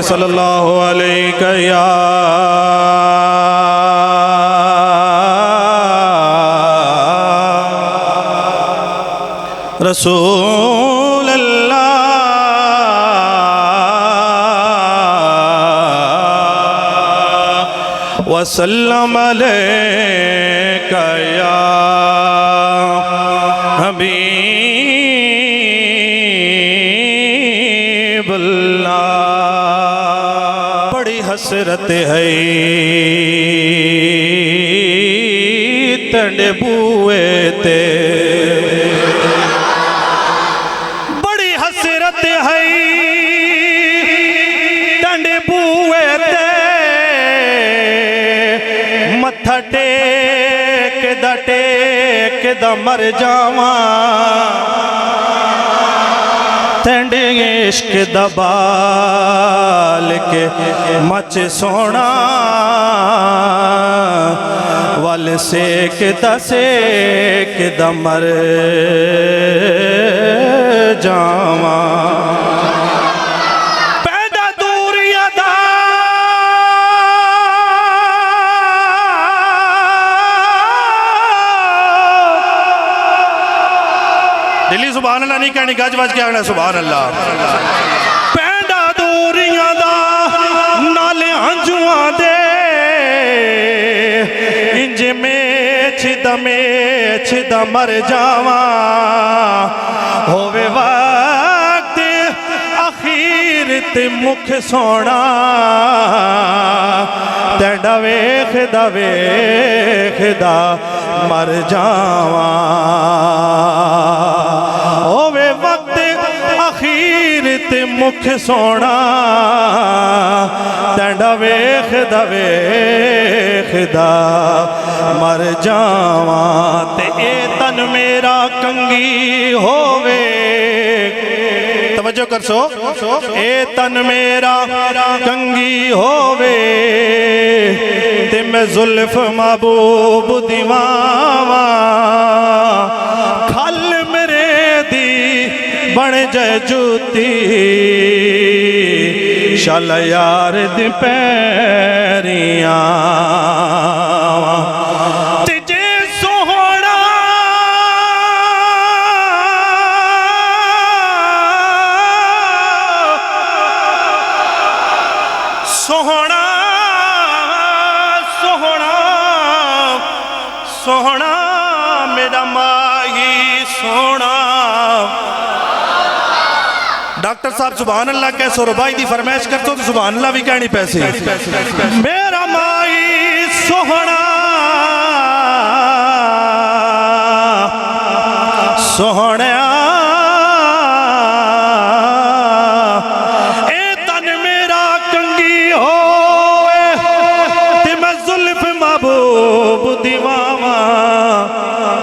सल्लल्लाहु अलैहि या रसूल अल्लाह वसल्लम अलैका या हबीब अल्लाह। बड़ी हसरत है तंडे बुए ते, बड़ी हसरत है तंडे बुए ते, मत्था टेक दा मर जावा तेंडे इश्क दबाल के मच सोना वल सेक दा मर जावा। पैदा दूरिया दा दिल्ली सुभान अल्लाह नहीं कहनी, गज बज के आना सुभान अल्लाह। पैदा दूरियां दा नाले हंजुआं दे, इंज मेछ दा मर जावा। होवे वक्त अखीर ते मुख सोना तेंडा वेखदा मर जावा। होवे वक्त अखीर ते मुख सोना तेंडा वेखदा मर जावा। ते ए तन मेरा कंगी होवे, तवज्जो कर सो, ए तन मेरा कंगी होवे ते मैं जुल्फ महबूब दीवावा। खल मेरे दी बन जाए जूती, शल यार दी पैरियां। तिजे सोहना सोहना सोहना सोहना मेरा माही सोना। डॉक्टर साहब सुभान अल्लाह कह सो रुबाई दी फरमाइश करते हो तो सुभान अल्लाह भी कहनी पैसे। मेरा माई सोहना सोहना ए तन मेरा कंगी होए ते मैं जुल्फ महबूब दीवावा।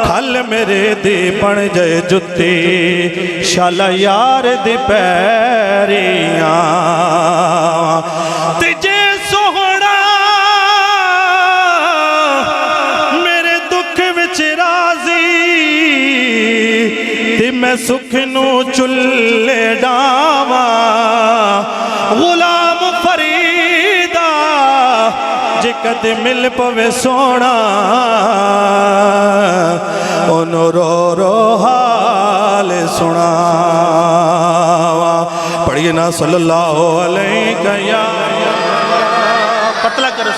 खल मेरे दी बन जाए जुत्ती, शाला यार दी पैरियां। तिजे सोहना मेरे दुख विच राजी, ते मैं सुख नू चुल्ले डावा। गुलाम फरीदा जे कदे मिल पवे सोना, ओनो रो रो हाल सुनावा। पढ़िए ना सल्लल्लाहु अलैहि या पतला करो।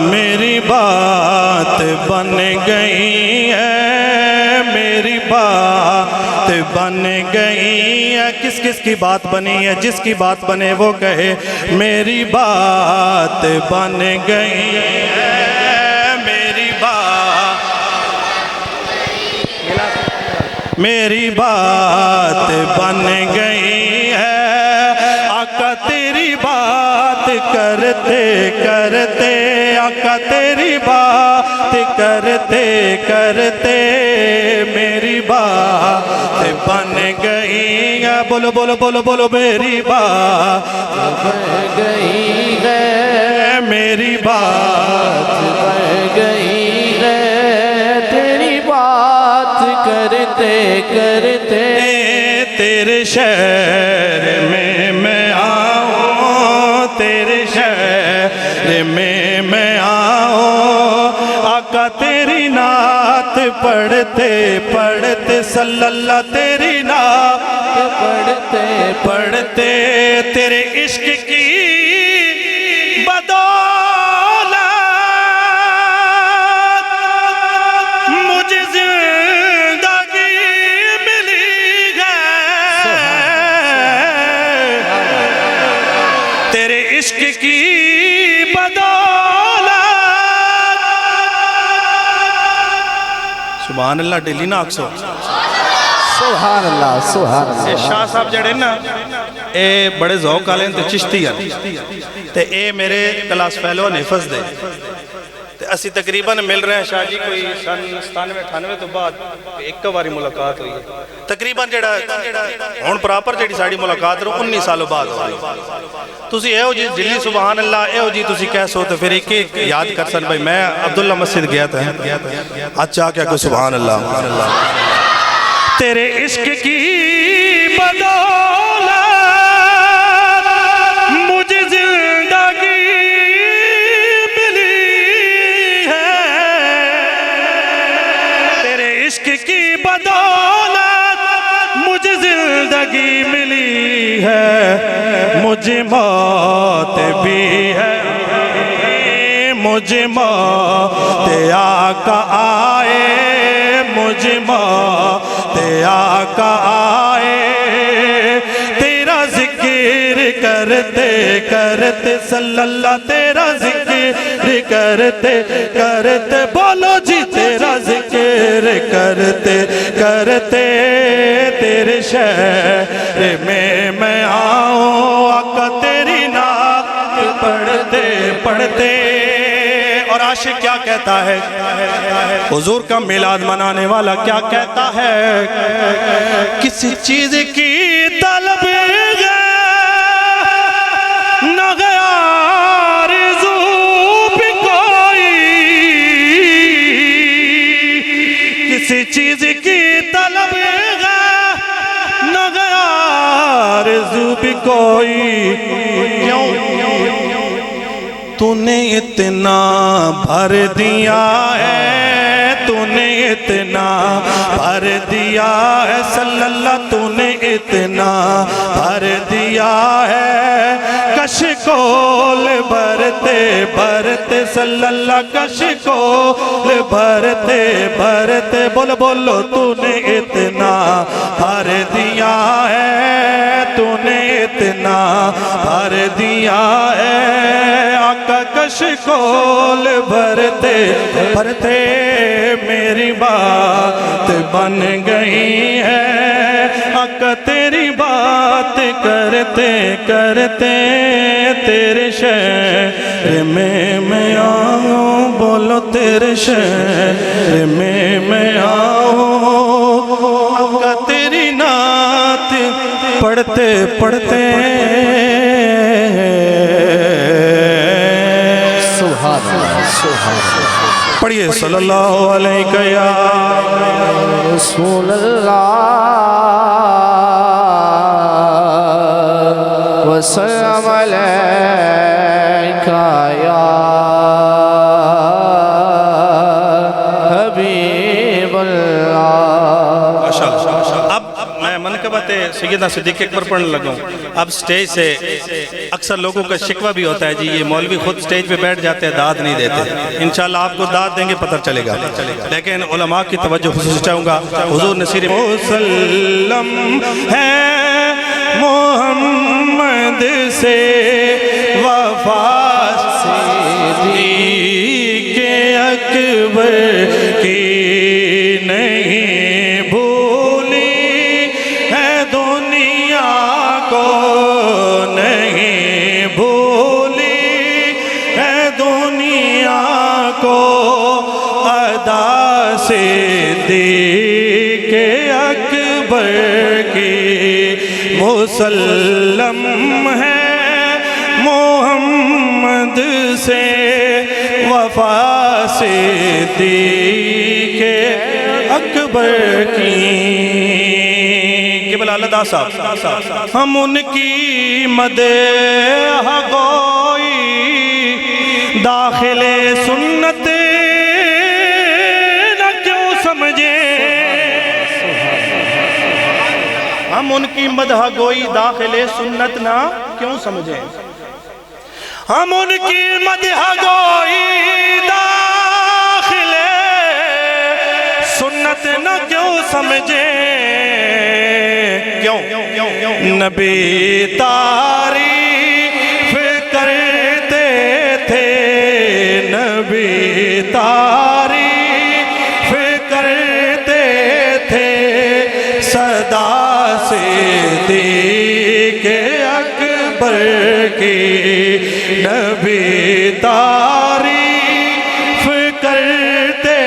मेरी बात बन गई है, मेरी बात बन गई है। किस किस की बात बनी है? जिसकी बात बने वो कहे मेरी बात बन गई है, मेरी बात बन गई है। आका तेरी बात करते करते आका तेरी बात करते करते मेरी बात बन गई है। बोलो बोलो बोलो बोलो, मेरी बात बन गई है, मेरी बात बन गई है, तेरी बात करते करते तेरे शहर में मैं आऊँ, तेरे शहर में मैं आऊँ, आका तेरी नात पढ़ते पढ़ते सल्लल्लाह तेरी नात पढ़ते पढ़ते तेरे इश्क की बदौलत मुझे जिंदगी मिली है। तेरे इश्क की बदौलत सुभान अल्लाह डेली ना अक्सो सुभान अल्लाह सुभान ये अल्लाह। शाह साहब जड़े ना ये बड़े ज़ौक वाले ते चिश्ती हैं ते ये मेरे क्लास फेलो ने हिफज दे ते असी तकरीबन मिल रहे हैं शाह जी कोई सन 97-98 तो बाद एक बारी मुलाकात हुई है तकरीबन जड़ा हुण प्रॉपर जड़ी साड़ी मुलाकात रो 19 सालों बाद हुई। तुसी एहो जी दिल्ली सुभान अल्लाह एहो जी तुसी कह सो तो फिर एक एक याद कर सन भाई मैं अब्दुल्ला मस्जिद गया था अच्छा क्या कोई सुभान अल्लाह तेरे इश्क की बदौलत मुझे जिंदगी मिली है। तेरे इश्क की बदौलत मुझे जिंदगी मिली है। मुझे मौत भी है, मुझे मौत आका आए, मुझे मौत आका आए, तेरा जिक्र करते करते सल्लल्लाह तेरा जिक्र करते करते बोलो जी तेरा जिक्र करते करते तेरे शहर में मैं आऊँ, आका तेरी नात पढ़ते पढ़ते। और आशिक क्या कहता है, हुजूर का मिलाद मनाने वाला क्या कहता है, किसी चीज की तलब न गया आरज़ू भी कोई, किसी चीज की तलब न गया आरज़ू भी कोई। क्यों तूने इतना भर दिया है, तूने इतना भर दिया है सल्लल्लाह, तूने इतना भर दिया है, कशकोल भरते भरते सल्लल्लाह, कशकोल भरते भरते बोलो बोलो तूने इतना भर दिया है, तूने इतना भर दिया है, आका कशकोल भरते भरते मेरी बात बन गई है, आका तेरी बात करते करते तेरे शहर में मैं आऊँ, बोलो तेरे शहर में मैं आऊँ, आका तेरी नात पढ़ते पढ़ते। पढ़िए सल्लल्लाहु अलैहि या रसूल अल्लाह वसल्लम अलैका या हबीबल्लाह। माशाअल्लाह। अब मैं मनक़बत सैयदना सिद्दीक़ अकबर पढ़ने लगा हूँ। अब स्टेज से अक्सर लोगों का शिकवा भी होता है जी ये मौलवी खुद स्टेज पे बैठ जाते हैं, दाद नहीं देते। इंशाल्लाह आपको दाद देंगे पता चलेगा, लेकिन उलमा की तवज्जो खुसूस चाहूँगा। हुजूर नसीर मुसल्लम है मोहम्मद से वफा सिद्दीक़ अकबर की नहीं भूली है, दुनिया को नहीं भूली है, दुनिया सिद्दीक़ अकबर की मुसल्लम है मोहम्मद से वफा सिद्दीक़ अकबर की। केवल अल्लाह साहब हम उनकी मदह गोई दाखिले सुन्नत न क्यों समझे। हम उनकी मदह गोई दाखिले सुन्नत ना क्यों समझे। हम उनकी मदह गोई दाखिले सुन्नत न क्यों समझे। क्यों नबी तारीफ करते थे, नबी तारीफ करते थे सदा सिद्दीक़ अकबर की। नबी तारीफ करते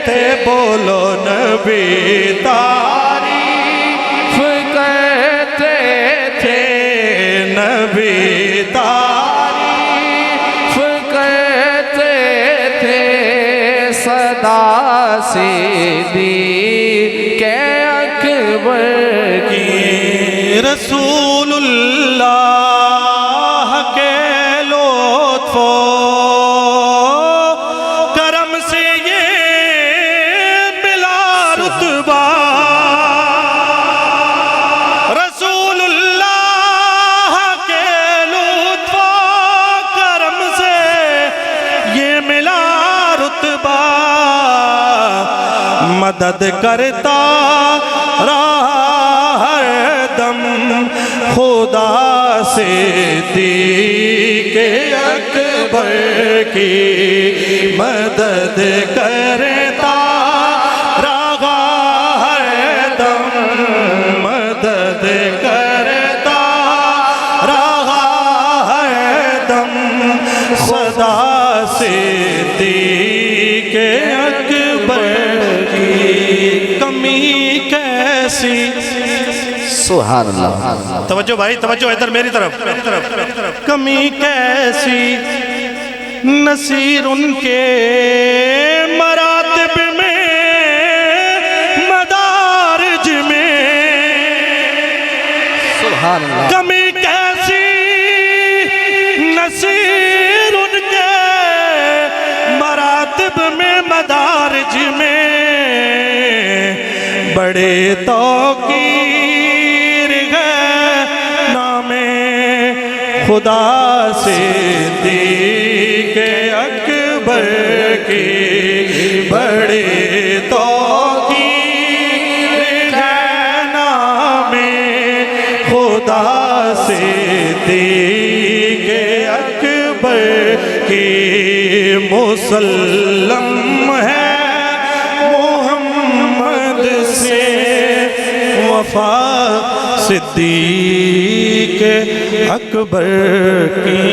थे, बोलो नबी तारीफ करते थे, नबी तारीफ करते थे सदा सिद्दीक़ अकबर की। रसूलुल्लाह के लुत्फ़ो करम से ये मिला रुतबा। रसूलुल्लाह के लुत्फ़ो करम से ये मिला रुतबा। मदद करता रहा हर दम खुदा सिद्दीक़ अकबर की। मदद करता रहा हर दम, मदद करता रहा हर दम सदा सिद्दीक़ अकबर की। कमी कैसी। सुभान अल्लाह। तवज्जो भाई तवज्जो, इधर मेरी तरफ। कमी कैसी नसीर उनके मरातिब में मदारिज में। सुभान अल्लाह। कमी कैसी नसीर उनके मरातिब में मदारिज में। बड़े तौकीर है नामे खुदा सिद्दीक़ अकबर की। बड़े तौकीर है नामे खुदा सिद्दीक़ अकबर की। मुसल्लम है मोहम्मद से वफा सिद्दीक़ अकबर की।